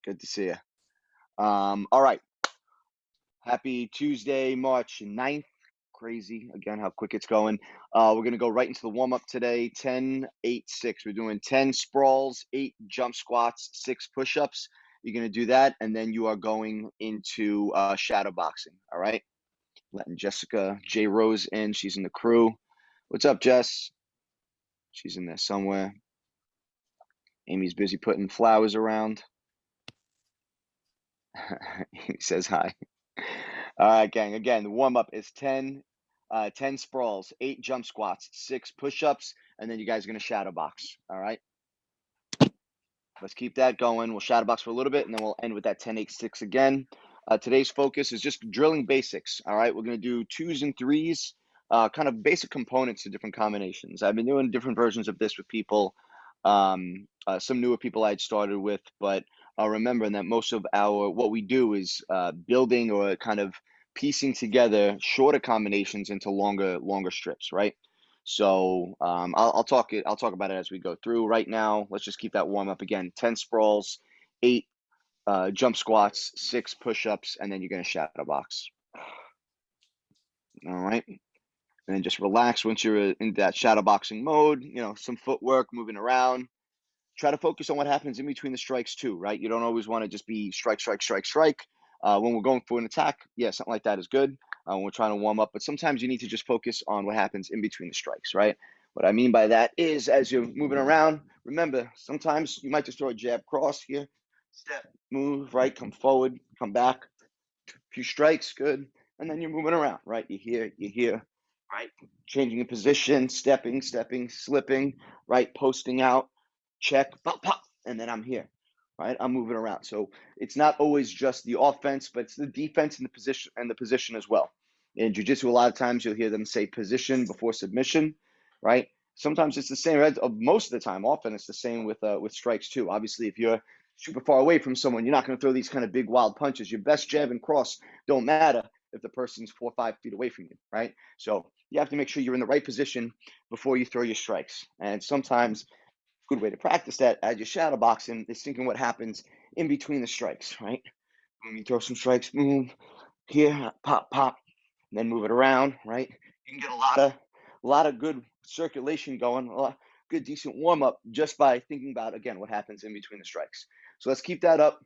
Good to see you. All right. Happy Tuesday, March 9th. Crazy again how quick it's going. We're gonna go right into the warm-up today. 10, 8, 6. We're doing 10 sprawls, 8 jump squats, 6 push-ups. You're gonna do that, and then you are going into shadow boxing. All right. Letting Jessica J Rose in. She's in the crew. What's up, Jess? She's in there somewhere. Amy's busy putting flowers around. He says hi. All right, gang. Again, the warm-up is 10 sprawls, 8 jump squats, 6 push-ups, and then you guys are going to shadow box. All right. Let's keep that going. We'll shadow box for a little bit, and then we'll end with that 10, 8, 6 again. Today's focus is just drilling basics. All right. We're going to do 2s and 3s, kind of basic components to different combinations. I've been doing different versions of this with people, some newer people I'd started with, but remember that most of what we do is building or kind of piecing together shorter combinations into longer strips, right? So I'll talk about it as we go through. Right now, let's just keep that warm up again. 10 sprawls, 8 jump squats, 6 push-ups, and then you're going to shadow box. All right. And then just relax once you're in that shadow boxing mode. Some footwork, moving around. Try to focus on what happens in between the strikes too, right? You don't always want to just be strike, strike, strike, strike. When we're going for an attack, yeah, something like that is good when we're trying to warm up. But sometimes you need to just focus on what happens in between the strikes, right? What I mean by that is as you're moving around, remember, sometimes you might just throw a jab cross here, step, move, right, come forward, come back, a few strikes, good. And then you're moving around, right? You're here, right? Changing your position, stepping, slipping, right? Posting out, check, pop, pop, and then I'm here, right? I'm moving around. So it's not always just the offense, but it's the defense and the position as well. In jiu-jitsu, a lot of times you'll hear them say position before submission, right? Sometimes it's the same. Right? Most of the time, often it's the same with strikes too. Obviously, if you're super far away from someone, you're not going to throw these kind of big wild punches. Your best jab and cross don't matter if the person's 4 or 5 feet away from you, right? So you have to make sure you're in the right position before you throw your strikes. And sometimes a good way to practice that as you're shadow boxing is thinking what happens in between the strikes, right? When you throw some strikes, move here, pop, pop, and then move it around, right? You can get a lot of good circulation going, a lot good, decent warm up just by thinking about, again, what happens in between the strikes. So let's keep that up.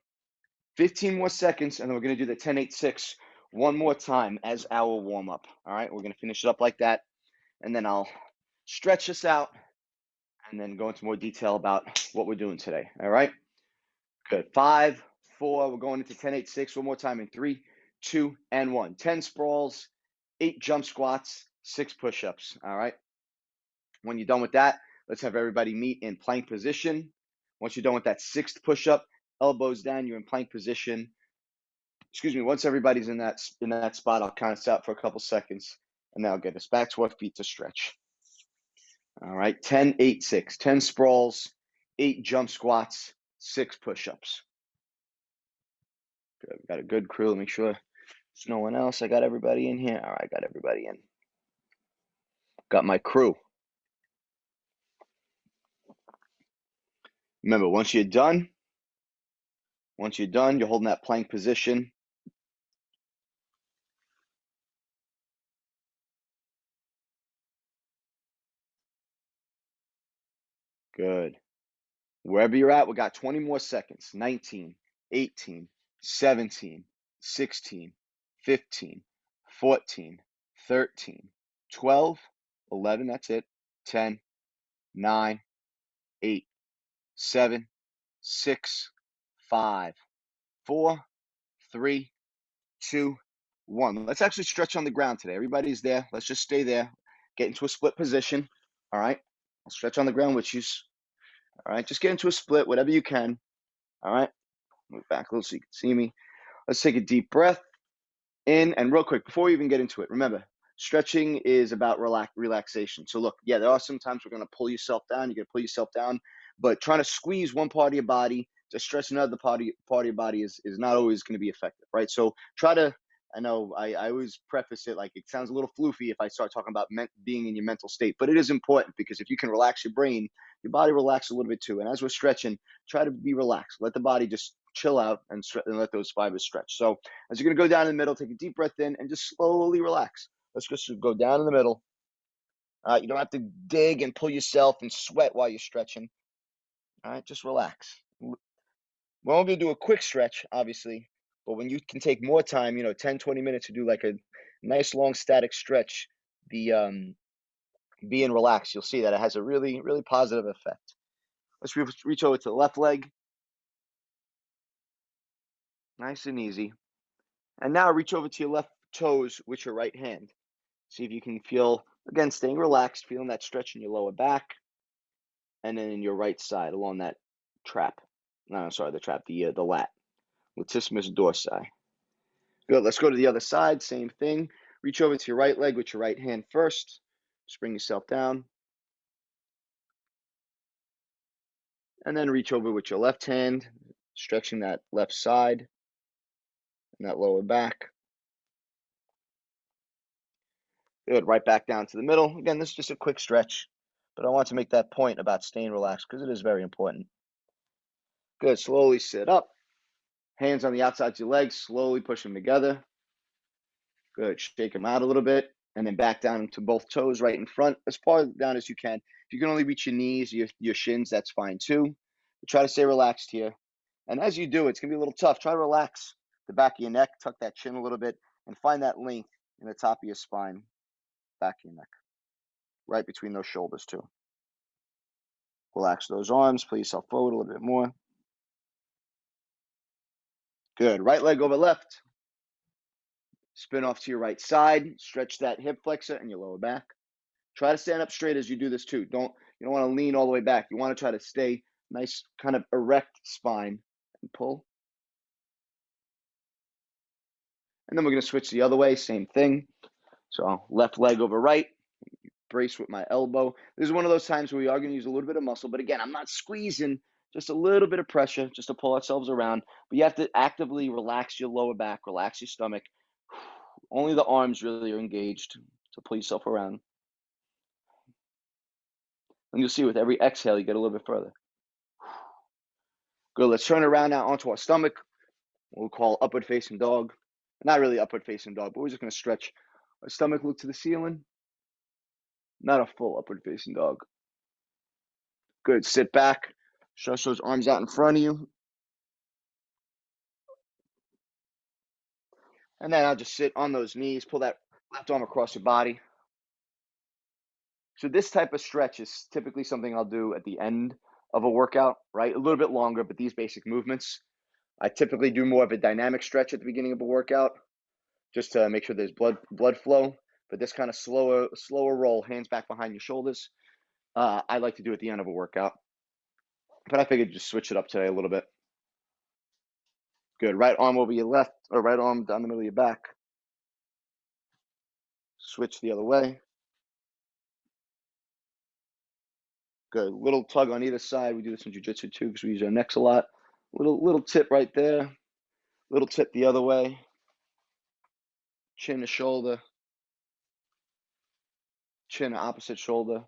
15 more seconds, and then we're going to do the 10, 8, 6 one more time as our warm up. All right, we're going to finish it up like that, and then I'll stretch this out and then go into more detail about what we're doing today. All right, good. 5, 4, we're going into 10, 8, 6 one more time in 3, 2, and 1. 10 sprawls, 8 jump squats, 6 push-ups. All right. When you're done with that, let's have everybody meet in plank position. Once you're done with that 6th push-up, elbows down, you're in plank position. Excuse me. Once everybody's in that spot, I'll count us out for a couple seconds, and that'll get us back to our feet to stretch. All right. 10, 8, 6. 10 sprawls, 8 jump squats, 6 push-ups. Good. We got a good crew. Make sure there's no one else. I got everybody in here. All right. Got everybody in. Got my crew. Remember, once you're done, you're holding that plank position. Good. Wherever you're at, we got 20 more seconds. 19, 18, 17, 16, 15, 14, 13, 12, 11, that's it, 10, 9, 8, 7, 6, 5, 4, 3, 2, 1. Let's actually stretch on the ground today. Everybody's there. Let's just stay there. Get into a split position. All right. I'll stretch on the ground with you. All right. Just get into a split, whatever you can. All right. Move back a little so you can see me. Let's take a deep breath in. And real quick, before we even get into it, remember, stretching is about relaxation. So look, yeah, there are some times we're going to pull yourself down. You're going to pull yourself down. But trying to squeeze one part of your body to stretch another part of your body is not always going to be effective, right? So try to, I know I always preface it like it sounds a little floofy if I start talking about being in your mental state, but it is important because if you can relax your brain, your body relax a little bit too. And as we're stretching, try to be relaxed. Let the body just chill out and let those fibers stretch. So as you're going to go down in the middle, take a deep breath in and just slowly relax. Let's just go down in the middle. You don't have to dig and pull yourself and sweat while you're stretching. All right, just relax. We're only going to do a quick stretch, obviously, but when you can take more time, 10, 20 minutes to do like a nice long static stretch, being relaxed, you'll see that it has a really, really positive effect. Let's reach over to the left leg. Nice and easy. And now reach over to your left toes with your right hand. See if you can feel, again, staying relaxed, feeling that stretch in your lower back, and then in your right side along that trap. No, I'm sorry, the lat. Latissimus dorsi. Good. Let's go to the other side. Same thing. Reach over to your right leg with your right hand first. Just bring yourself down. And then reach over with your left hand, stretching that left side and that lower back. Good. Right back down to the middle. Again, this is just a quick stretch, but I want to make that point about staying relaxed because it is very important. Good. Slowly sit up. Hands on the outsides of your legs. Slowly push them together. Good. Shake them out a little bit. And then back down into both toes right in front, as far down as you can. If you can only reach your knees, your shins, that's fine too. But try to stay relaxed here. And as you do, it's going to be a little tough. Try to relax the back of your neck, tuck that chin a little bit, and find that length in the top of your spine, back of your neck, right between those shoulders too. Relax those arms. Pull yourself forward a little bit more. Good. Right leg over left. Spin off to your right side. Stretch that hip flexor and your lower back. Try to stand up straight as you do this too. You don't want to lean all the way back. You want to try to stay nice, kind of erect spine and pull. And then we're going to switch the other way. Same thing. So left leg over right. Brace with my elbow. This is one of those times where we are going to use a little bit of muscle. But again, I'm not squeezing. Just a little bit of pressure just to pull ourselves around. But you have to actively relax your lower back, relax your stomach. Only the arms really are engaged to pull yourself around. And you'll see with every exhale, you get a little bit further. Good. Let's turn around now onto our stomach. We'll call upward facing dog. Not really upward facing dog, but we're just going to stretch our stomach, look to the ceiling. Not a full upward facing dog. Good. Sit back. Stretch those arms out in front of you. And then I'll just sit on those knees. Pull that left arm across your body. So this type of stretch is typically something I'll do at the end of a workout, right? A little bit longer, but these basic movements. I typically do more of a dynamic stretch at the beginning of a workout just to make sure there's blood flow. But this kind of slower roll, hands back behind your shoulders, I like to do at the end of a workout. But I figured just switch it up today a little bit. Good. Right arm over your left, or right arm down the middle of your back. Switch the other way. Good. Little tug on either side. We do this in jiu-jitsu too because we use our necks a lot. Little tip right there. Little tip the other way. Chin to shoulder. Chin to opposite shoulder.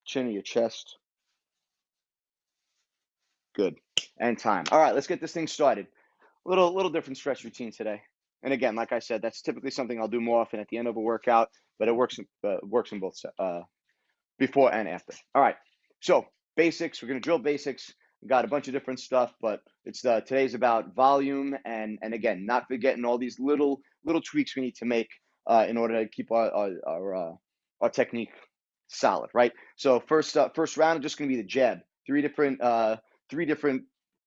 Chin to your chest. Good. And time. All right, let's get this thing started. Little different stretch routine today. And again, like I said, that's typically something I'll do more often at the end of a workout, but it works in both before and after. All right. So basics. We're gonna drill basics. We got a bunch of different stuff, but it's today's about volume and again, not forgetting all these little tweaks we need to make in order to keep our technique solid, right? So first round is just gonna be the jab. Three different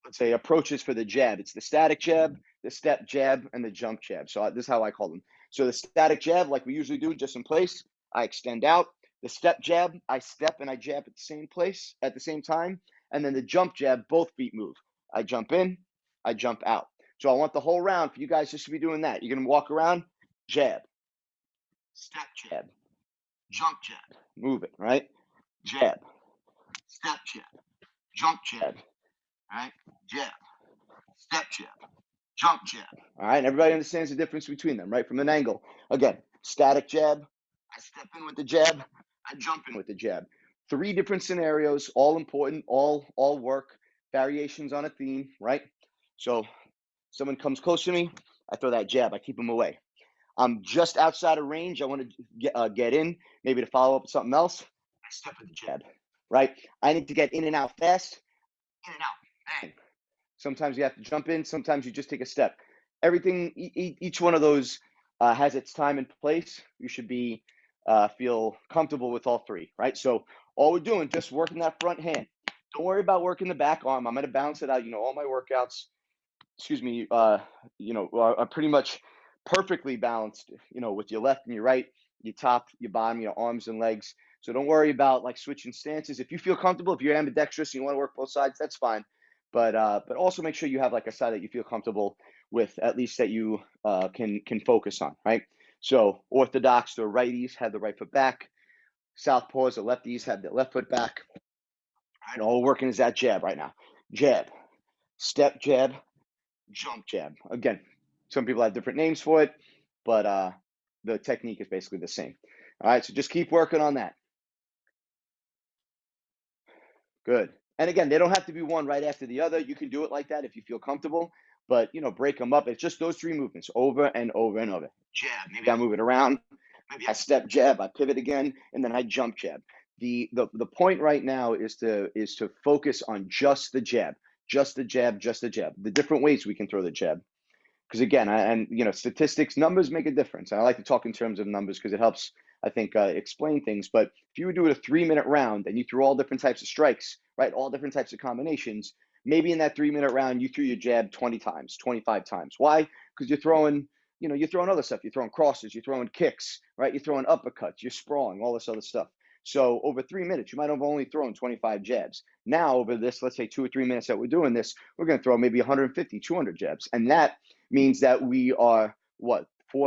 let's say approaches for the jab. It's the static jab, the step jab, and the jump jab. So this is how I call them. So the static jab, like we usually do, just in place. I extend out. The step jab, I step and I jab at the same place at the same time. And then the jump jab, both feet move. I jump in, I jump out. So I want the whole round for you guys just to be doing that. You're going to walk around, jab, step jab, jump jab, move it, right? Jab, step jab, jump jab, right? Jab, step jab, jump jab. All right, and everybody understands the difference between them, right? From an angle. Again, static jab, I step in with the jab, I jump in with the jab. Three different scenarios, all important, all work. variations on a theme, right? So someone comes close to me, I throw that jab, I keep them away. I'm just outside of range, I want to get in, maybe to follow up with something else, I step with the jab, right? I need to get in and out fast, in and out, bang. Sometimes you have to jump in, sometimes you just take a step. Everything, each one of those has its time and place. You should be feel comfortable with all three, right? So all we're doing, just working that front hand. Don't worry about working the back arm. I'm going to balance it out. All my workouts, excuse me, are pretty much perfectly balanced, with your left and your right, your top, your bottom, your arms and legs. So don't worry about like switching stances. If you feel comfortable, if you're ambidextrous and you want to work both sides, that's fine. But also make sure you have like a side that you feel comfortable with, at least that you can focus on, right? So orthodox, the righties have the right foot back. Southpaws, the lefties have the left foot back. And all working is that jab right now. Jab, step jab, jump jab. Again, some people have different names for it, but the technique is basically the same. All right, so just keep working on that. Good. And again, they don't have to be one right after the other. You can do it like that if you feel comfortable, but break them up. It's just those three movements over and over and over. Jab, maybe I move it around, maybe I step jab, I pivot again, and then I jump jab. The point right now is to focus on just the jab, just the jab, just the jab. The different ways we can throw the jab. Because again, statistics, numbers make a difference. And I like to talk in terms of numbers because it helps, I think, explain things. But if you would do it a 3-minute round and you threw all different types of strikes, right, all different types of combinations, maybe in that 3-minute round you threw your jab 20 times, 25 times. Why? Because you're throwing other stuff. You're throwing crosses, you're throwing kicks, right? You're throwing uppercuts, you're sprawling, all this other stuff. So over 3 minutes, you might have only thrown 25 jabs. Now over this, let's say 2 or 3 minutes that we're doing this, we're going to throw maybe 150, 200 jabs. And that means that we are 4,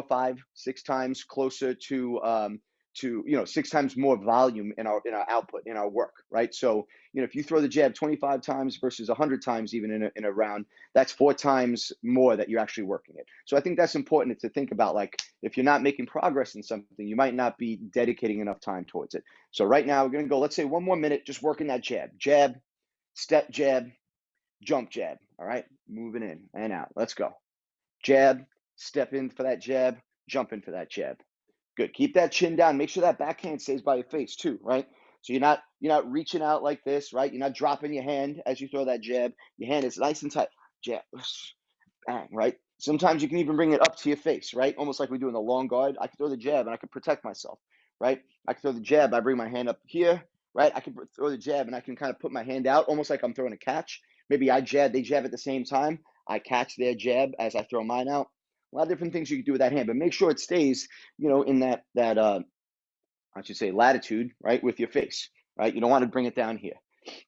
5, 6 times closer to 6 times more volume in our output, in our work, right? So if you throw the jab 25 times versus 100 times even in a round, that's 4 times more that you're actually working it. So I think that's important to think about. Like if you're not making progress in something, you might not be dedicating enough time towards it. So right now we're going to go, let's say 1 more minute, just working that jab, step jab, jump jab. All right, moving in and out. Let's go. Jab, step in for that jab, jump in for that jab. Good. Keep that chin down. Make sure that backhand stays by your face too, right? So you're not reaching out like this, right? You're not dropping your hand as you throw that jab. Your hand is nice and tight. Jab, bang, right? Sometimes you can even bring it up to your face, right? Almost like we do in the long guard. I can throw the jab and I can protect myself, right? I can throw the jab. I bring my hand up here, right? I can throw the jab and I can kind of put my hand out, almost like I'm throwing a catch. Maybe they jab at the same time. I catch their jab as I throw mine out. A lot of different things you can do with that hand, but make sure it stays, in that I should say latitude, right, with your face, right? You don't want to bring it down here.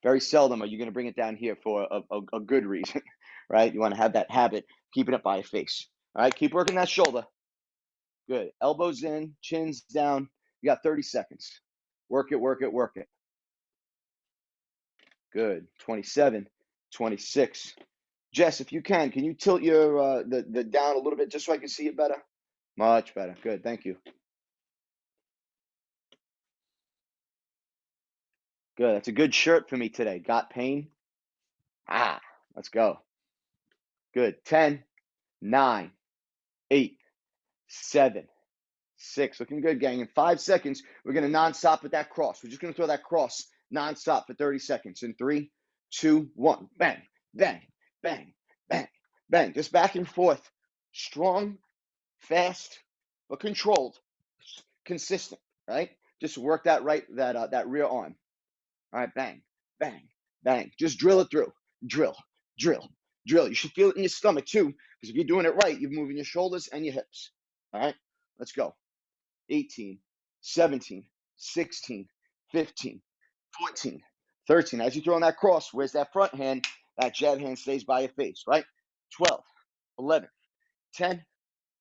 Very seldom are you going to bring it down here for a good reason, right? You want to have that habit, keeping it by your face. All right, keep working that shoulder. Good. Elbows in, chins down. You got 30 seconds. Work it, work it, work it. Good. 27, 26. Jess, if you can you tilt your the down a little bit just so I can see it better? Much better. Good. Thank you. Good. That's a good shirt for me today. Got pain? Let's go. Good. 10, 9, 8, 7, 6. Looking good, gang. In 5 seconds, we're going to non-stop with that cross. We're just going to throw that cross non-stop for 30 seconds. In 3, 2, 1. Bang, bang, bang, bang, bang. Just back and forth. Strong, fast, but controlled, consistent, right? Just work that that rear arm. All right, bang, bang, bang. Just drill it through. Drill, drill, drill. You should feel it in your stomach too, because if you're doing it right, you're moving your shoulders and your hips. All right, let's go. 18, 17, 16, 15, 14, 13. As you're throwing that cross, where's that front hand? That jab hand stays by your face, right? 12, 11, 10,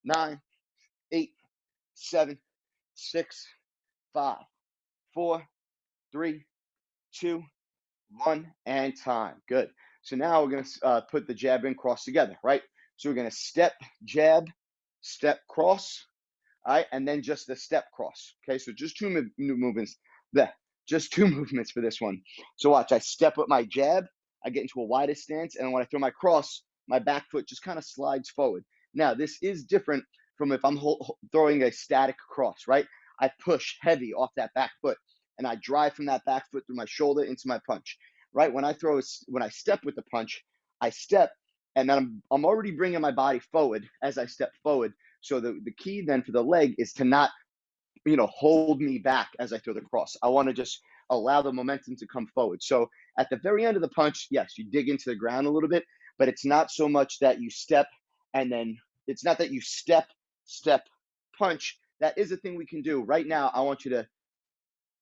9, 8, 7, 6, 5, 4, 3, 2, 1, and time. Good. So now we're going to put the jab and cross together, right? So we're going to step, jab, step, cross, all right, and then just the step cross. Okay, so just two movements. Just 2 movements for this one. So watch, I step with my jab, I get into a wider stance, and when I throw my cross, my back foot just kind of slides forward. Now, this is different from if I'm throwing a static cross, right? I push heavy off that back foot, and I drive from that back foot through my shoulder into my punch, right? When I step with the punch, I step, and then I'm already bringing my body forward as I step forward. So the key then for the leg is to not, hold me back as I throw the cross. I want to just allow the momentum to come forward. So at the very end of the punch, yes, you dig into the ground a little bit, but it's not so much that you step and then it's not that you step, punch. That is a thing we can do. Right now, I want you to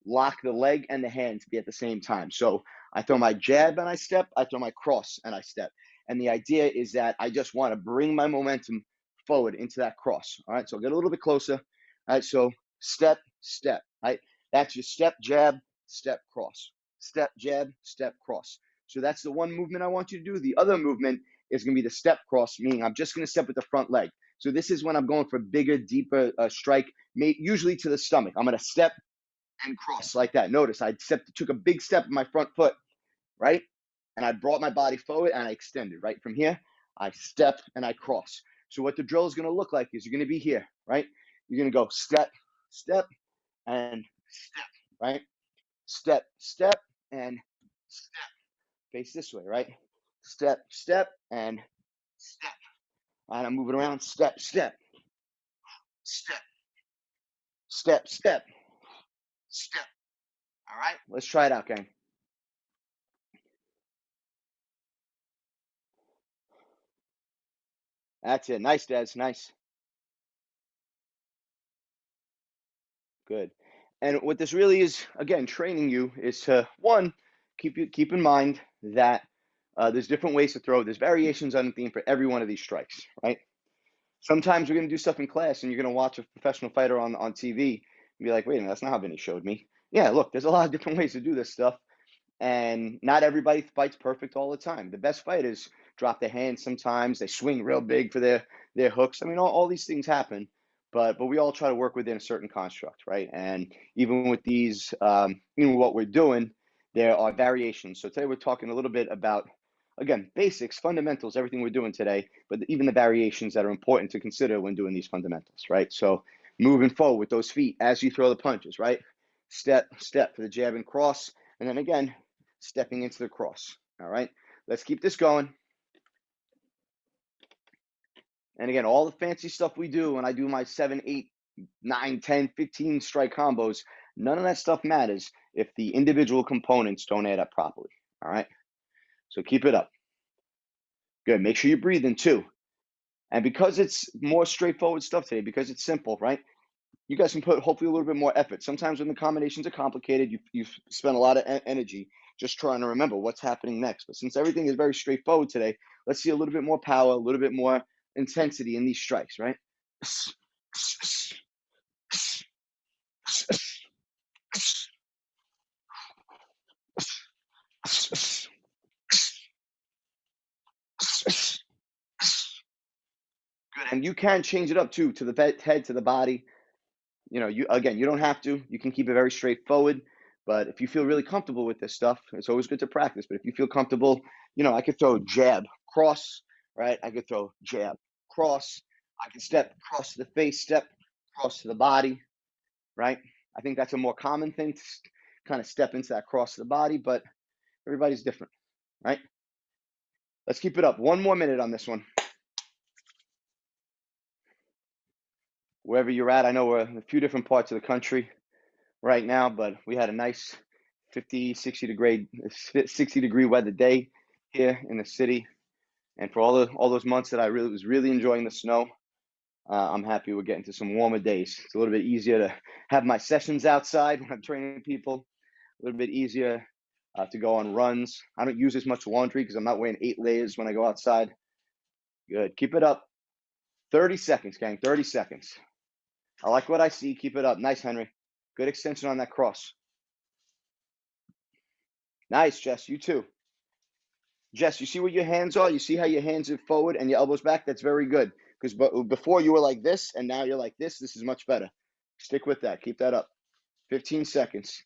lock the leg and the hand to be at the same time. So I throw my jab and I step, I throw my cross and I step. And the idea is that I just want to bring my momentum forward into that cross. All right, so I'll get a little bit closer. All right, so step, step, right? That's your step, jab, step, cross. Step, jab, step, cross. So that's the one movement I want you to do. The other movement is going to be the step cross, meaning I'm just going to step with the front leg. So this is when I'm going for bigger, deeper strike, usually to the stomach. I'm going to step and cross like that. Notice I took a big step with my front foot, right? And I brought my body forward and I extended, right? From here, I step and I cross. So what the drill is going to look like is you're going to be here, right? You're going to go step, step, and step, right? Step, step, and step. Face this way, right? Step, step, and step. And I'm moving around, step, step, step, step, step, step. All right, let's try it out, gang. That's it. Nice, Des. Nice. Good. And what this really is, again, training you is to, one, keep in mind that there's different ways to throw. There's variations on the theme for every one of these strikes, right? Sometimes you're going to do stuff in class and you're going to watch a professional fighter on TV and be like, wait a minute, that's not how Vinny showed me. Yeah, look, there's a lot of different ways to do this stuff. And not everybody fights perfect all the time. The best fighters drop their hands sometimes. They swing real big for their hooks. I mean, all these things happen, but we all try to work within a certain construct, right? And even with these, what we're doing, there are variations. So today we're talking a little bit about, again, basics, fundamentals, everything we're doing today, but even the variations that are important to consider when doing these fundamentals, right? So moving forward with those feet as you throw the punches, right? Step, step for the jab and cross. And then again, stepping into the cross. All right, let's keep this going. And again, all the fancy stuff we do when I do my 7, 8, 9, 10, 15 strike combos, none of that stuff matters if the individual components don't add up properly. All right, so keep it up. Good. Make sure you're breathing too. And because it's more straightforward stuff today, because it's simple, right? You guys can put hopefully a little bit more effort. Sometimes when the combinations are complicated, you spend a lot of energy just trying to remember what's happening next. But since everything is very straightforward today, let's see a little bit more power, a little bit more intensity in these strikes, right? Good. And you can change it up too, to the head, to the body. You don't have to. You can keep it very straightforward. But if you feel really comfortable with this stuff, it's always good to practice. But if you feel comfortable, I could throw jab, cross, right? I could throw jab, cross. I can step cross to the face, step cross to the body, right? I think that's a more common thing to kind of step into that cross to the body, but everybody's different, right? Let's keep it up. 1 more minute on this one. Wherever you're at, I know we're in a few different parts of the country right now, but we had a nice 50, 60-degree weather day here in the city. And for all those months that I was really enjoying the snow, I'm happy we're getting to some warmer days. It's a little bit easier to have my sessions outside when I'm training people, a little bit easier to go on runs. I don't use as much laundry because I'm not wearing 8 layers when I go outside. Good. Keep it up. 30 seconds, gang. 30 seconds. I like what I see. Keep it up. Nice, Henry. Good extension on that cross. Nice, Jess. You too. Jess, you see where your hands are? You see how your hands are forward and your elbows back? That's very good. Because before you were like this and now you're like this. This is much better. Stick with that. Keep that up. 15 seconds.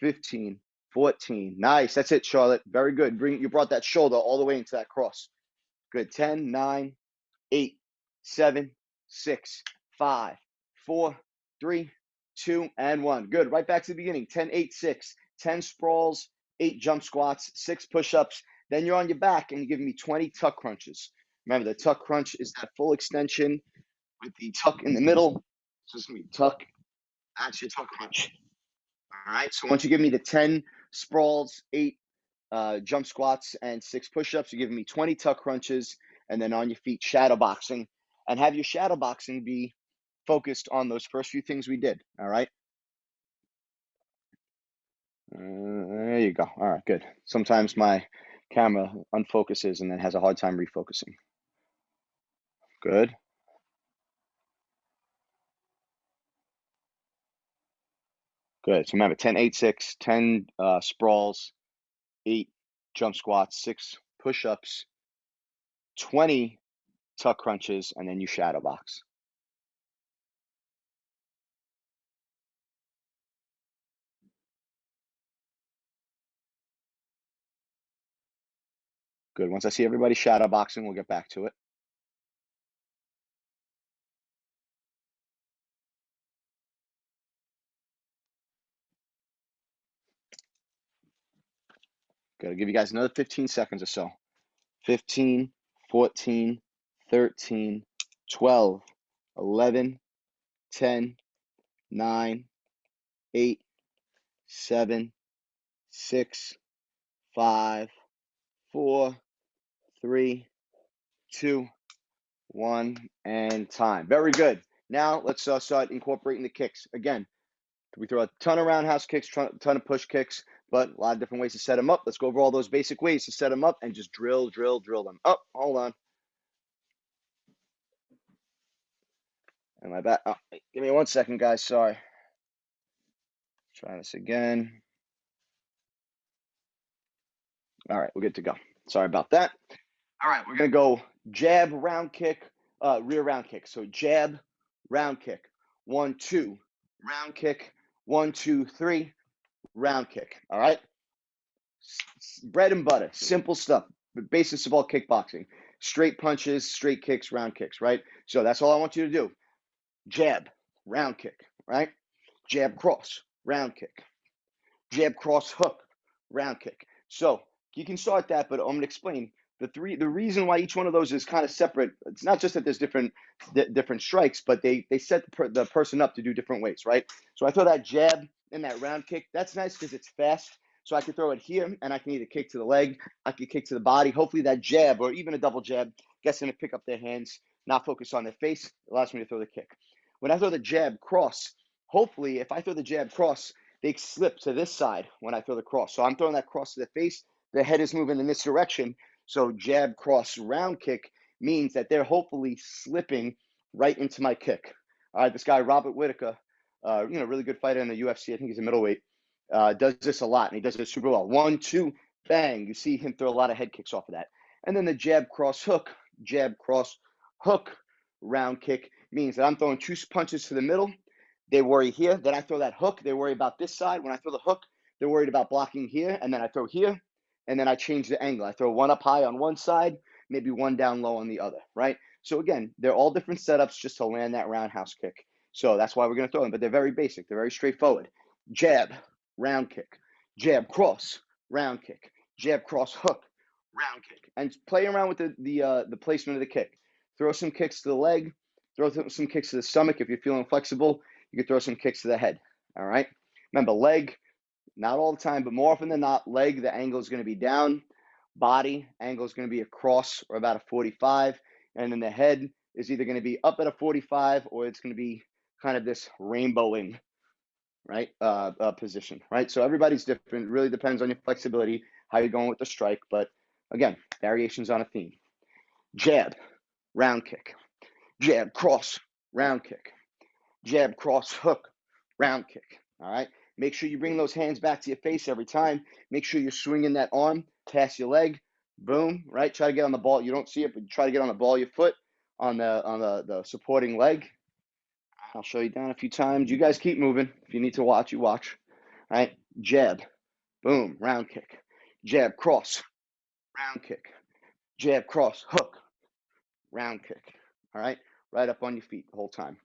15, 14. Nice. That's it, Charlotte. Very good. You brought that shoulder all the way into that cross. Good. 10, 9, 8, 7, 6, 5, 4, 3, 2, and 1. Good. Right back to the beginning. 10, 8, 6. 10 sprawls, 8 jump squats, 6 push-ups. Then you're on your back and you're giving me 20 tuck crunches. Remember, the tuck crunch is that full extension with the tuck in the middle. So it's going to be tuck. That's your tuck crunch. All right. So once you give me the 10 sprawls, 8 jump squats, and 6 push-ups, you're giving me 20 tuck crunches, and then on your feet, shadow boxing. And have your shadow boxing be focused on those first few things we did. All right. There you go. All right, good. Sometimes my camera unfocuses and then has a hard time refocusing. Good. Good. So remember, 10, 8, 6, 10 sprawls, 8 jump squats, 6 push-ups, 20 tuck crunches, and then you shadow box. Good. Once I see everybody shadow boxing, we'll get back to it. Good. I'll give you guys another 15 seconds or so. 15, 14, 13, 12, 11, 10, 9, 8, 7, 6, 5, 4, 3, 2, 1, and time. Very good. Now let's start incorporating the kicks. Again, we throw a ton of roundhouse kicks, ton of push kicks, but a lot of different ways to set them up. Let's go over all those basic ways to set them up and just drill them. Oh, hold on. Am I back? Oh, give me 1 second, guys. Sorry. Try this again. All right, we're good to go. Sorry about that. All right, we're going to go jab, round kick, rear round kick. So jab, round kick. 1, 2, round kick. 1, 2, 3, round kick. All right? Bread and butter, simple stuff. The basics of all kickboxing. Straight punches, straight kicks, round kicks, right? So that's all I want you to do. Jab, round kick, right? Jab cross, round kick. Jab cross hook, round kick. So you can start that, but I'm going to explain the reason why each one of those is kind of separate. It's not just that there's different strikes, but they set the person up to do different ways, right? So I throw that jab and that round kick. That's nice because it's fast. So I can throw it here, and I can either kick to the leg, I can kick to the body. Hopefully that jab or even a double jab gets them to pick up their hands, not focus on their face. It allows me to throw the kick. When I throw the jab cross, hopefully if I throw the jab cross, they slip to this side when I throw the cross. So I'm throwing that cross to the face. The head is moving in this direction. So jab, cross, round kick means that they're hopefully slipping right into my kick. All right, this guy, Robert Whitaker, really good fighter in the UFC. I think he's a middleweight. Does this a lot, and he does it super well. 1, 2, bang. You see him throw a lot of head kicks off of that. And then the jab, cross, hook, round kick means that I'm throwing 2 punches to the middle. They worry here. Then I throw that hook. They worry about this side. When I throw the hook, they're worried about blocking here. And then I throw here. And then I change the angle. I throw one up high on one side, maybe one down low on the other, right? So again, they're all different setups just to land that roundhouse kick. So that's why we're going to throw them. But they're very basic. They're very straightforward. Jab, round kick. Jab, cross, round kick. Jab, cross, hook, round kick. And play around with the placement of the kick. Throw some kicks to the leg. Throw some kicks to the stomach if you're feeling flexible. You can throw some kicks to the head, all right? Remember, leg, not all the time, but more often than not, leg, the angle is going to be down. Body, angle is going to be across or about a 45. And then the head is either going to be up at a 45 or it's going to be kind of this rainbowing, right, position, right? So everybody's different. It really depends on your flexibility, how you're going with the strike. But again, variations on a theme. Jab, round kick. Jab, cross, round kick. Jab, cross, hook, round kick, all right? Make sure you bring those hands back to your face every time. Make sure you're swinging that arm past your leg. Boom, right? Try to get on the ball. You don't see it, but try to get on the ball of your foot on the supporting leg. I'll show you down a few times. You guys keep moving. If you need to watch, you watch. All right? Jab, Boom, round kick. Jab, cross, round kick. Jab, cross, hook, round kick. All right? Right up on your feet the whole time.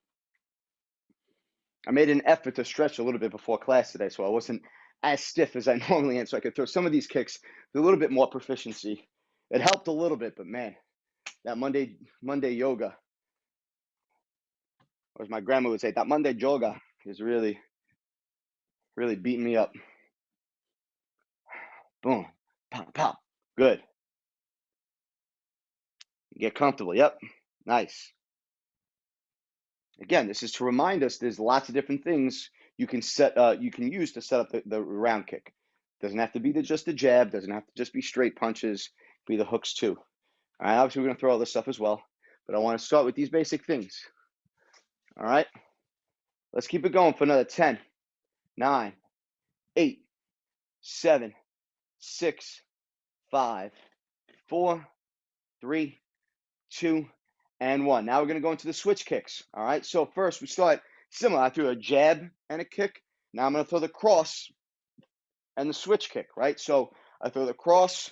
I made an effort to stretch a little bit before class today, so I wasn't as stiff as I normally am, so I could throw some of these kicks with a little bit more proficiency. It helped a little bit, but man, that Monday yoga, or as my grandma would say, that Monday yoga is really beating me up. Boom, pop, pop. Good. Get comfortable. Yep. Nice. Again, this is to remind us there's lots of different things you can use to set up the round kick. Doesn't have to be just the jab. Doesn't have to just be straight punches. Be the hooks too. All right. Obviously, we're gonna throw all this stuff as well, but I want to start with these basic things. All right. Let's keep it going for another 10, 9, 8, 7, 6, 5, 4, 3, 2, and 1. Now we're going to go into the switch kicks. All right. So first we start similar. I threw a jab and a kick. Now I'm going to throw the cross and the switch kick, right? So I throw the cross,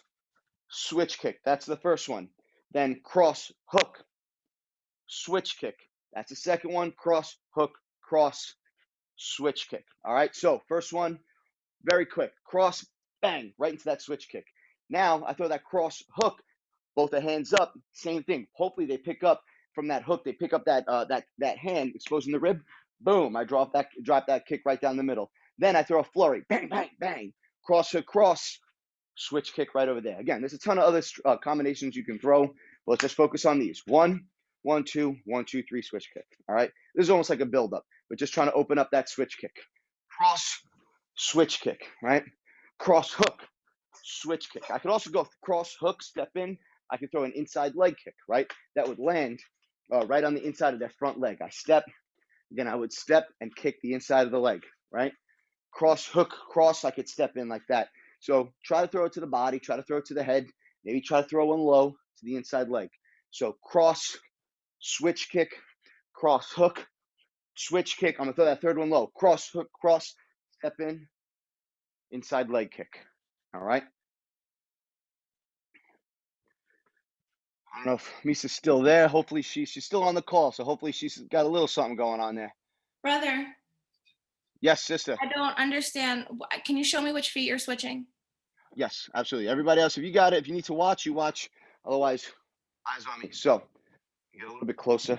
switch kick. That's the first one. Then cross, hook, switch kick. That's the second one. Cross, hook, cross, switch kick. All right. So first one, very quick. Cross, bang, right into that switch kick. Now I throw that cross, hook, both the hands up, same thing. Hopefully they pick up from that hook. They pick up that hand exposing the rib. Boom! I drop that kick right down the middle. Then I throw a flurry. Bang, bang, bang. Cross hook, cross, switch kick right over there. Again, there's a ton of other combinations you can throw, but let's just focus on these. 1, 1, 2, 1, 2, 3, switch kick. All right. This is almost like a build-up, but just trying to open up that switch kick. Cross, switch kick. Right. Cross hook, switch kick. I could also go cross hook, step in. I could throw an inside leg kick, right? That would land right on the inside of that front leg. I step, then I would step and kick the inside of the leg, right? Cross hook, cross, I could step in like that. So try to throw it to the body, try to throw it to the head, maybe try to throw one low to the inside leg. So cross, switch kick, cross hook, switch kick. I'm gonna throw that third one low. Cross hook, cross, step in, inside leg kick. All right. I don't know if Misa's still there. Hopefully she's still on the call, so hopefully she's got a little something going on there. Brother, Yes, sister. I don't understand. Can you show me which feet you're switching? Yes, absolutely. Everybody else, if you got it, if you need to watch, you watch. Otherwise, eyes on me. So get a little bit closer, a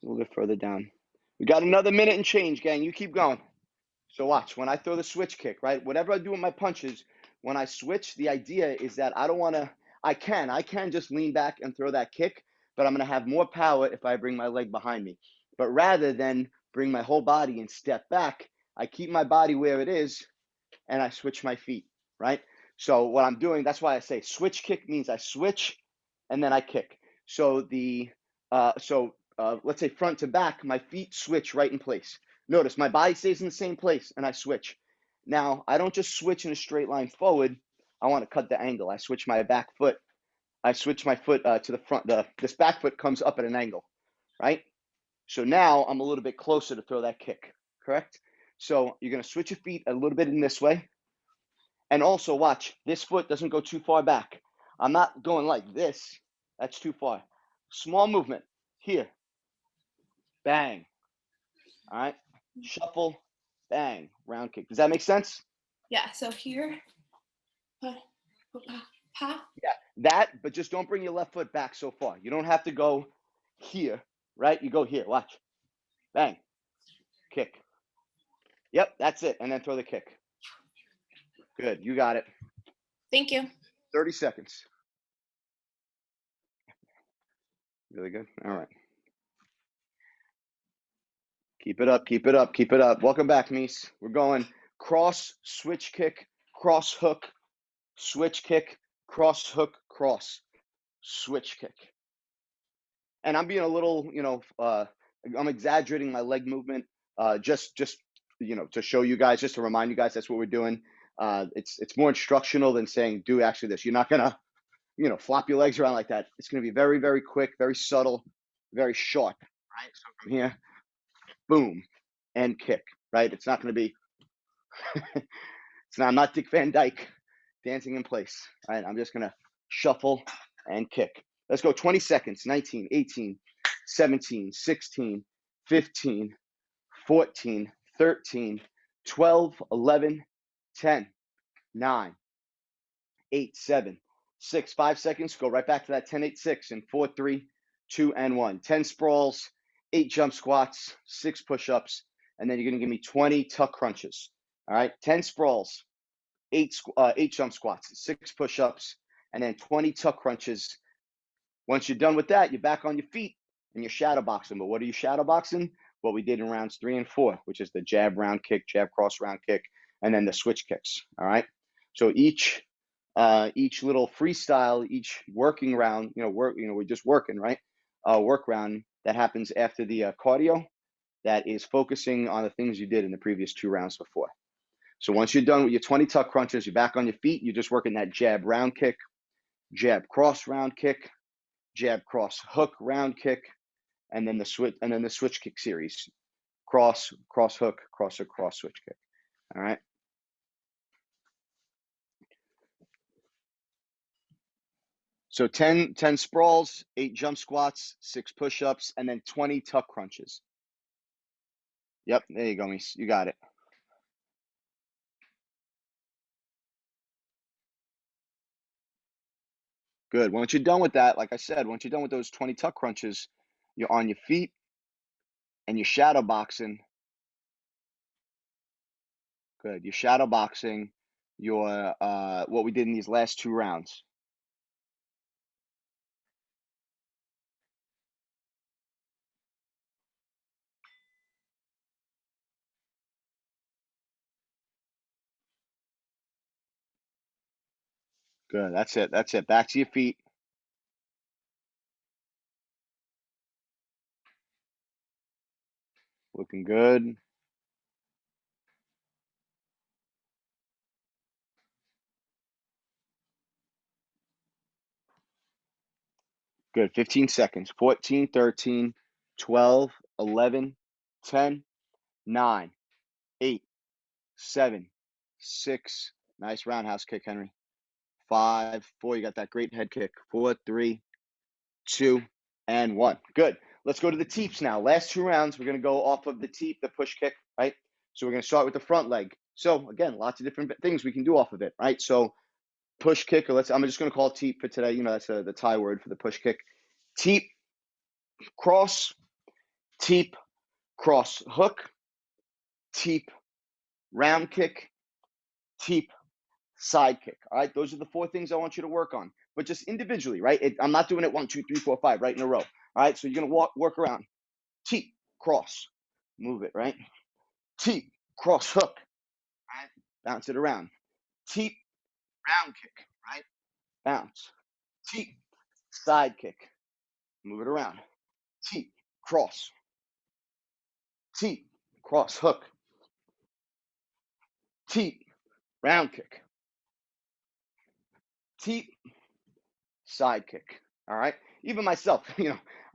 little bit further down. We got another minute and change, gang. You keep going. So watch. When I throw the switch kick, right? Whatever I do with my punches, when I switch, the idea is that I don't want to. I can just lean back and throw that kick, but I'm going to have more power if I bring my leg behind me. But rather than bring my whole body and step back, I keep my body where it is and I switch my feet, right? So what I'm doing, that's why I say switch kick means I switch and then I kick. So let's say front to back, my feet switch right in place. Notice my body stays in the same place and I switch. Now, I don't just switch in a straight line forward. I want to cut the angle. I switch my back foot. I switch my foot to the front. This back foot comes up at an angle, right? So now I'm a little bit closer to throw that kick, correct? So you're going to switch your feet a little bit in this way. And also watch, this foot doesn't go too far back. I'm not going like this. That's too far. Small movement. Here. Bang. All right. Shuffle. Bang. Round kick. Does that make sense? Yeah, so here. Yeah, that, but just don't bring your left foot back so far. You don't have to go here, right? You go here. Watch. Bang. Kick. Yep, that's it. And then throw the kick. Good. You got it. Thank you. 30 seconds. Really good. All right. Keep it up, keep it up, keep it up. Welcome back, Mies. We're going cross, switch kick, cross hook, switch kick, cross hook, cross, switch kick. And I'm being a little, I'm exaggerating my leg movement, just to show you guys, just to remind you guys that's what we're doing. It's more instructional than saying do actually this. You're not gonna, flop your legs around like that. It's gonna be very, very quick, very subtle, very sharp. Right. So from here, boom, and kick. Right. It's not gonna be So now I'm not Dick Van Dyke dancing in place. All right, I'm just going to shuffle and kick. Let's go 20 seconds. 19, 18, 17, 16, 15, 14, 13, 12, 11, 10, 9, 8, 7, 6, 5 seconds. Go right back to that 10, 8, 6 in 4, 3, 2, and 1. 10 sprawls, 8 jump squats, 6 push-ups, and then you're going to give me 20 tuck crunches. All right, 10 sprawls, 8 jump squats, 6 push-ups, and then 20 tuck crunches. Once you're done with that, you're back on your feet and you're shadow boxing. But what are you shadow boxing? What we did in rounds 3 and 4, which is the jab round kick, jab cross round kick, and then the switch kicks. All right. So each little freestyle, each working round, we're just working, right? Work round that happens after the cardio that is focusing on the things you did in the previous 2 rounds before. So once you're done with your 20 tuck crunches, you're back on your feet. You're just working that jab round kick, jab cross round kick, jab cross hook round kick, and then the switch kick series. Cross hook, cross switch kick. All right. So 10 sprawls, 8 jump squats, 6 push-ups, and then 20 tuck crunches. Yep, there you go, Mies. You got it. Good. Once you're done with that, like I said, once you're done with those 20 tuck crunches, you're on your feet and you're shadow boxing. Good. You're shadow boxing your what we did in these last 2 rounds. Good. That's it. That's it. Back to your feet. Looking good. Good. 15 seconds. 14, 13, 12, 11, 10, 9, 8, 7, 6. Nice roundhouse kick, Henry. 5, 4. You got that great head kick. 4, 3, 2, and 1. Good. Let's go to the teeps now. Last 2 rounds, we're going to go off of the teep, the push kick, right? So we're going to start with the front leg. So again, lots of different things we can do off of it, right? So push kick, or I'm just going to call it teep for today. That's the Thai word for the push kick. Teep, cross, teep, cross hook, teep, round kick, teep, side kick. All right, those are the 4 things I want you to work on, but just individually, right? I'm not doing it 1, 2, 3, 4, 5 right in a row. All right, so you're gonna work around. Teep, cross, move it, right? Teep, cross hook, right? Bounce it around. Teep, round kick, right? Bounce. Teep, side kick, move it around. Teep, cross. Teep, cross hook. Teep, round kick. Teep, side kick. All right. Even myself,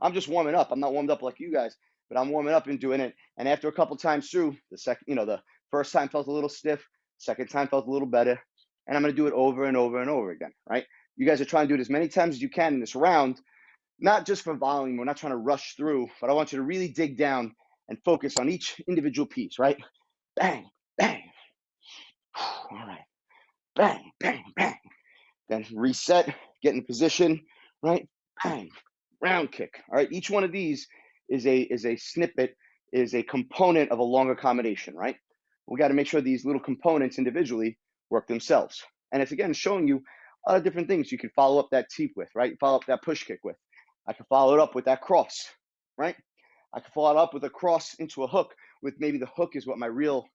I'm just warming up. I'm not warmed up like you guys, but I'm warming up and doing it. And after a couple times through, the first time felt a little stiff, second time felt a little better, and I'm going to do it over and over and over again. Right. You guys are trying to do it as many times as you can in this round, not just for volume. We're not trying to rush through, but I want you to really dig down and focus on each individual piece. Right. Bang, bang. All right. Bang, bang, bang. Then reset, get in position, right? Bang, round kick. All right, each one of these is a snippet, is a component of a longer combination, right? We got to make sure these little components individually work themselves. And it's again showing you a lot of different things you can follow up that teep with, right? Follow up that push kick with. I can follow it up with that cross, right? I can follow it up with a cross into a hook with maybe the hook is what my real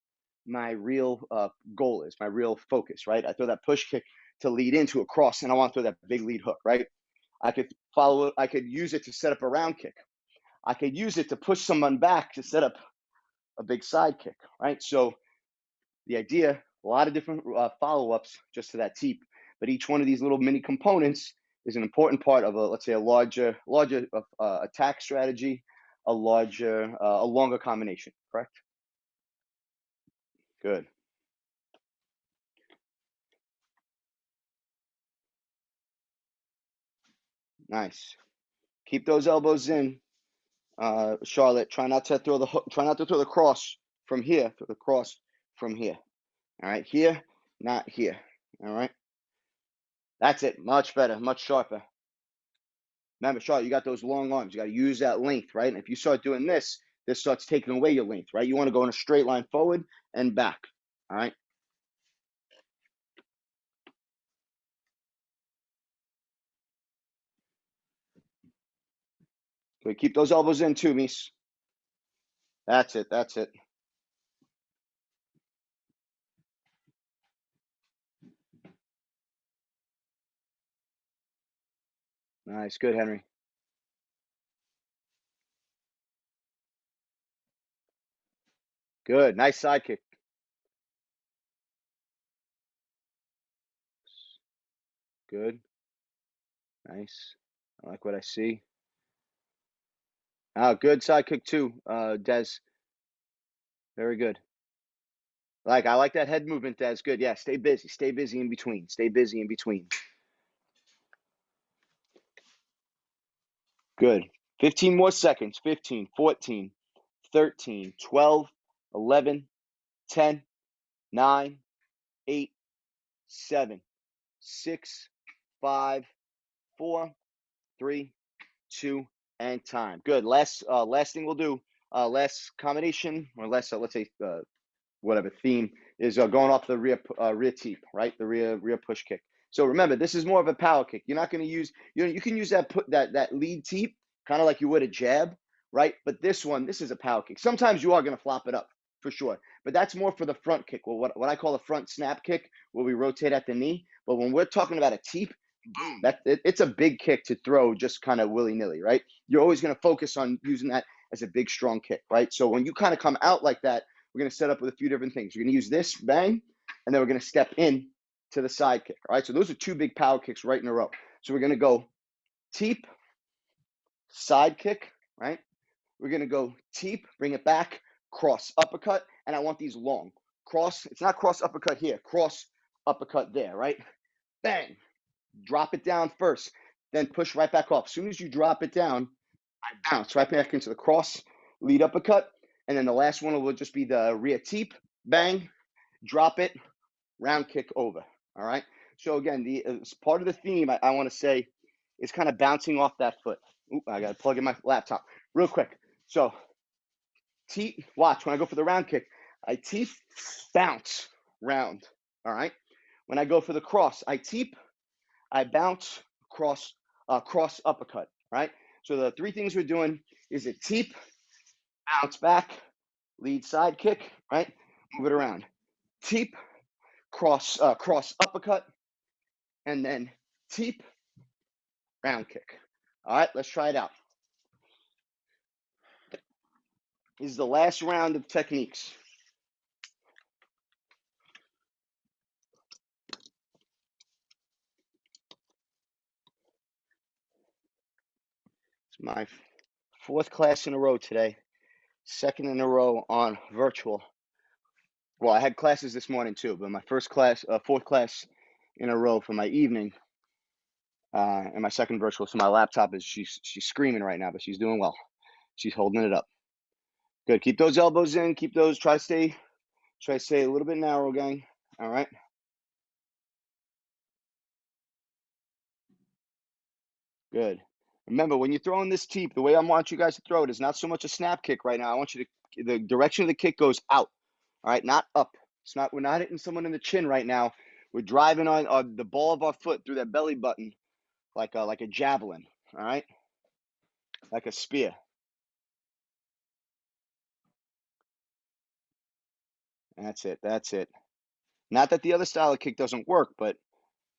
goal is, my real focus, right? I throw that push kick to lead into a cross, and I want to throw that big lead hook, right? I could follow it. I could use it to set up a round kick. I could use it to push someone back to set up a big side kick, right? So the idea, a lot of different follow-ups just to that teep, but each one of these little mini components is an important part of let's say a larger attack strategy, a longer combination, correct? Good. Nice. Keep those elbows in, Charlotte. Try not to throw the hook. Try not to throw the cross from here. Throw the cross from here. All right, here, not here. All right. That's it. Much better. Much sharper. Remember, Charlotte, you got those long arms. You got to use that length, right? And if you start doing this, this starts taking away your length, right? You want to go in a straight line forward and back. All right. Good. Keep those elbows in too, Mies. That's it. That's it. Nice. Good, Henry. Good. Nice side kick. Good. Nice. I like what I see. Good side kick too, Des. Very good. I like that head movement, Des. Good. Yeah, stay busy. Stay busy in between. Stay busy in between. Good. 15 more seconds. 15, 14, 13, 12, 11, 10, 9, 8, 7, 6, 5, 4, 3, 2, and time. Good. Last thing we'll do, last combination, or last, let's say, whatever theme is going off the rear teep, right? The rear push kick. So remember, this is more of a power kick. You're not going to use, you can use that lead teep kind of like you would a jab, right? But this is a power kick. Sometimes you are going to flop it up for sure, but that's more for the front kick. Well, what I call a front snap kick, where we rotate at the knee. But when we're talking about a teep, boom, it's a big kick to throw just kind of willy nilly, right? You're always going to focus on using that as a big strong kick, right? So when you kind of come out like that, we're going to set up with a few different things. We're going to use this, bang, and then we're going to step in to the side kick. All right, so those are two big power kicks right in a row. So we're going to go teep, side kick, right? We're going to go teep, bring it back, cross, uppercut, and I want these long. Cross, it's not cross uppercut here, cross uppercut there, right? Bang, drop it down first, then push right back off. As soon as you drop it down, I bounce right back into the cross, lead uppercut, and then the last one will just be the rear teep, bang, drop it, round kick over. All right. So again, the part of the theme I want to say is kind of bouncing off that foot. Ooh, I got to plug in my laptop real quick. So teep, watch when I go for the round kick, I teep, bounce, round. All right. When I go for the cross, I teep, I bounce, cross, cross uppercut. Right. So the three things we're doing is a teep, bounce back, lead side kick, right? Move it around. Teep, cross uppercut, and then teep, round kick. All right, let's try it out. This is the last round of techniques. It's my fourth class in a row today, second in a row on virtual. Well, I had classes this morning too, but my fourth class in a row for my evening, and my second virtual. So my laptop she's screaming right now, but she's doing well. She's holding it up. Good. Keep those elbows in. Keep those. Try to stay a little bit narrow, gang. All right. Good. Remember, when you're throwing this teep, the way I want you guys to throw it is not so much a snap kick right now. I want you to, the direction of the kick goes out. All right, not up. We're not hitting someone in the chin right now. We're driving on the ball of our foot through that belly button like a javelin. All right, like a spear. That's it. That's it. Not that the other style of kick doesn't work, but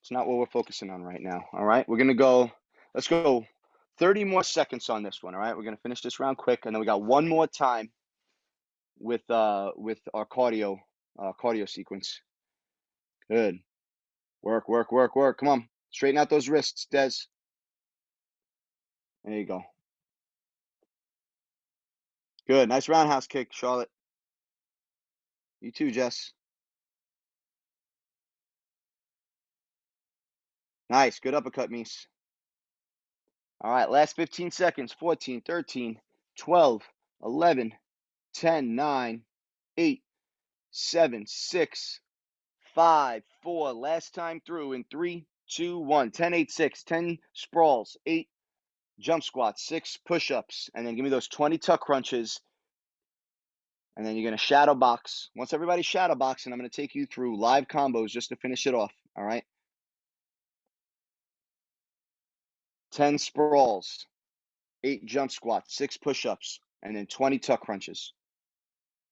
it's not what we're focusing on right now. All right, let's go 30 more seconds on this one. All right, we're gonna finish this round quick, and then we got one more time with our cardio sequence. Good. Work, work, work, work. Come on. Straighten out those wrists, Des. There you go. Good. Nice roundhouse kick, Charlotte. You too, Jess. Nice. Good uppercut, Mies. All right, last 15 seconds. 14, 13, 12, 11, 10, 9, 8, 7, 6, 5, 4. Last time through in 3, 2, 1. 10, 8, 6. 10 sprawls. 8 jump squats. 6 push-ups. And then give me those 20 tuck crunches. And then you're going to shadow box. Once everybody's shadow boxing, I'm going to take you through live combos just to finish it off. All right? 10 sprawls. 8 jump squats. 6 push-ups. And then 20 tuck crunches.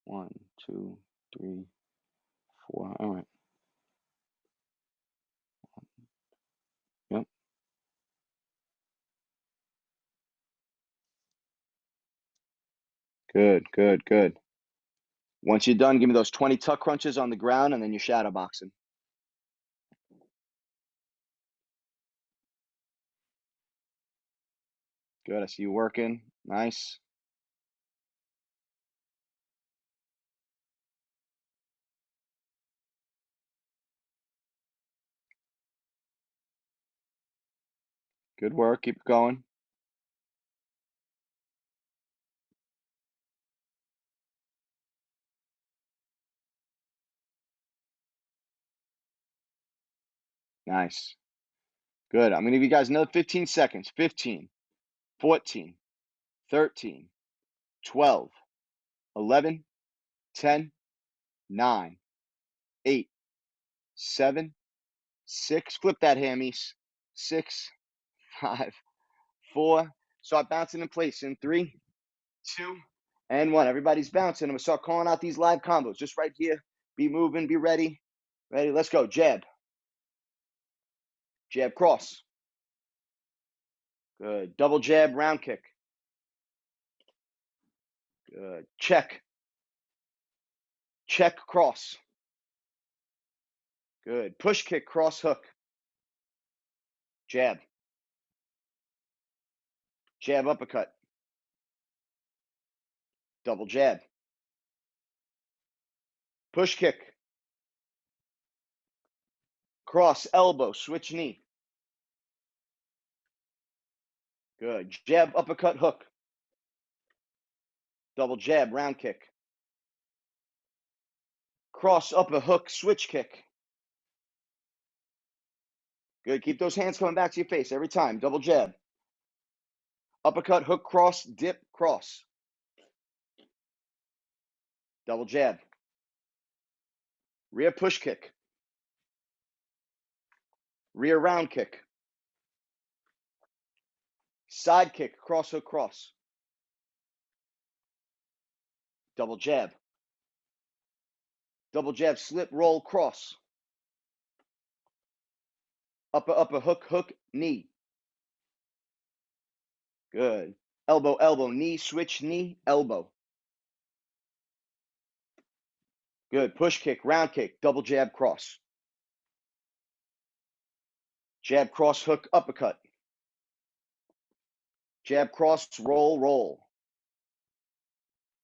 1, 2, 3, 4. All right. Yep. Good, good, good. Once you're done, give me those 20 tuck crunches on the ground, and then you're shadow boxing. Good. I see you working. Nice. Good work. Keep going. Nice. Good. I'm going to give you guys another 15 seconds. 15, 14, 13, 12, 11, 10, 9, 8, 7, 6. Flip that hammies. 6, 5, 4. Start bouncing in place in 3, 2, and 1. Everybody's bouncing. I'm going to start calling out these live combos just right here. Be moving. Be ready. Ready. Let's go. Jab. Jab cross. Good. Double jab, round kick. Good. Check. Check, cross. Good. Push kick, cross hook. Jab. Jab, uppercut. Double jab. Push kick. Cross, elbow, switch knee. Good. Jab, uppercut, hook. Double jab, round kick. Cross, upper hook, switch kick. Good. Keep those hands coming back to your face every time. Double jab. Uppercut, hook, cross, dip, cross. Double jab. Rear push kick. Rear round kick. Side kick, cross hook, cross. Double jab. Double jab, slip, roll, cross. Upper hook, hook, knee. Good. Elbow, elbow, knee, switch, knee, elbow. Good. Push kick, round kick, double jab, cross. Jab, cross, hook, uppercut. Jab, cross, roll, roll.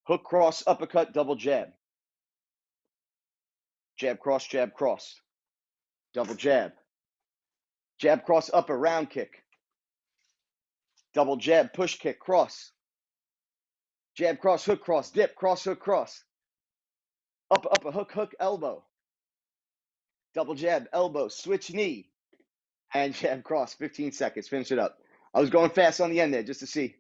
Hook, cross, uppercut, double jab. Jab, cross, double jab. Jab, cross, upper, round kick. Double jab, push kick, cross. Jab, cross, dip, cross, hook, cross. Upper, hook, hook, elbow. Double jab, elbow, switch knee. And jab, cross, 15 seconds, finish it up. I was going fast on the end there just to see.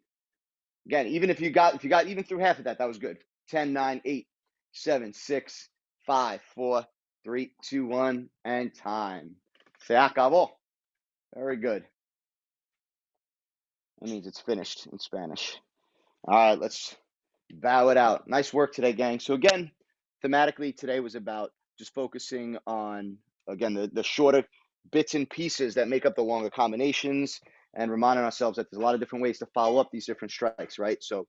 Again, even if you got even through half of that, that was good. 10, 9, 8, 7, 6, 5, 4, 3, 2, 1, and time. Se acabó. Very good. That means it's finished in Spanish. All right, let's bow it out. Nice work today, gang. So again, thematically, today was about just focusing on, again, the shorter bits and pieces that make up the longer combinations, and reminding ourselves that there's a lot of different ways to follow up these different strikes, right? So you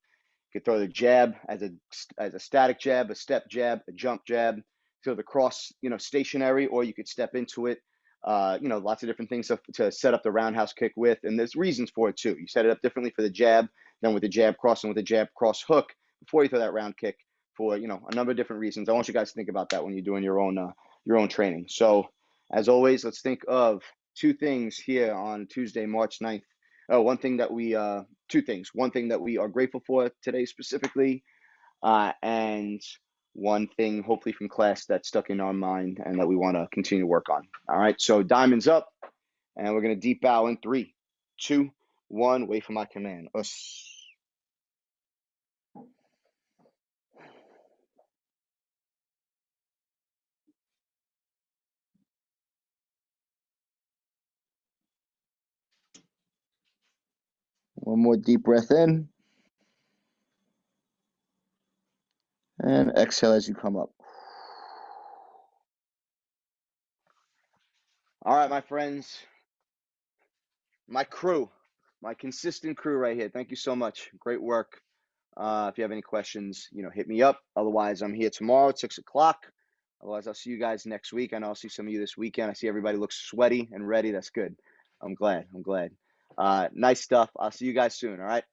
could throw the jab as a static jab, a step jab, a jump jab, throw the cross, stationary, or you could step into it. Lots of different things to set up the roundhouse kick with, and there's reasons for it too. You set it up differently for the jab, then with the jab cross, and with the jab cross hook before you throw that round kick for a number of different reasons. I want you guys to think about that when you're doing your own training. So as always, let's think of two things here on Tuesday, March 9th. Oh, one thing that we, two things. One thing that we are grateful for today specifically, and one thing hopefully from class that stuck in our mind and that we want to continue to work on. All right, so diamonds up, and we're going to deep bow in 3, 2, 1. Wait for my command. Us. One more deep breath in. And exhale as you come up. All right, my friends, my crew, my consistent crew right here. Thank you so much. Great work. If you have any questions, hit me up. Otherwise, I'm here tomorrow at 6 o'clock. Otherwise, I'll see you guys next week. I know I'll see some of you this weekend. I see everybody looks sweaty and ready. That's good. I'm glad. Nice stuff. I'll see you guys soon. All right.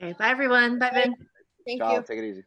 Okay, bye everyone. Bye, Vin. Thank Ciao. you. Take it easy.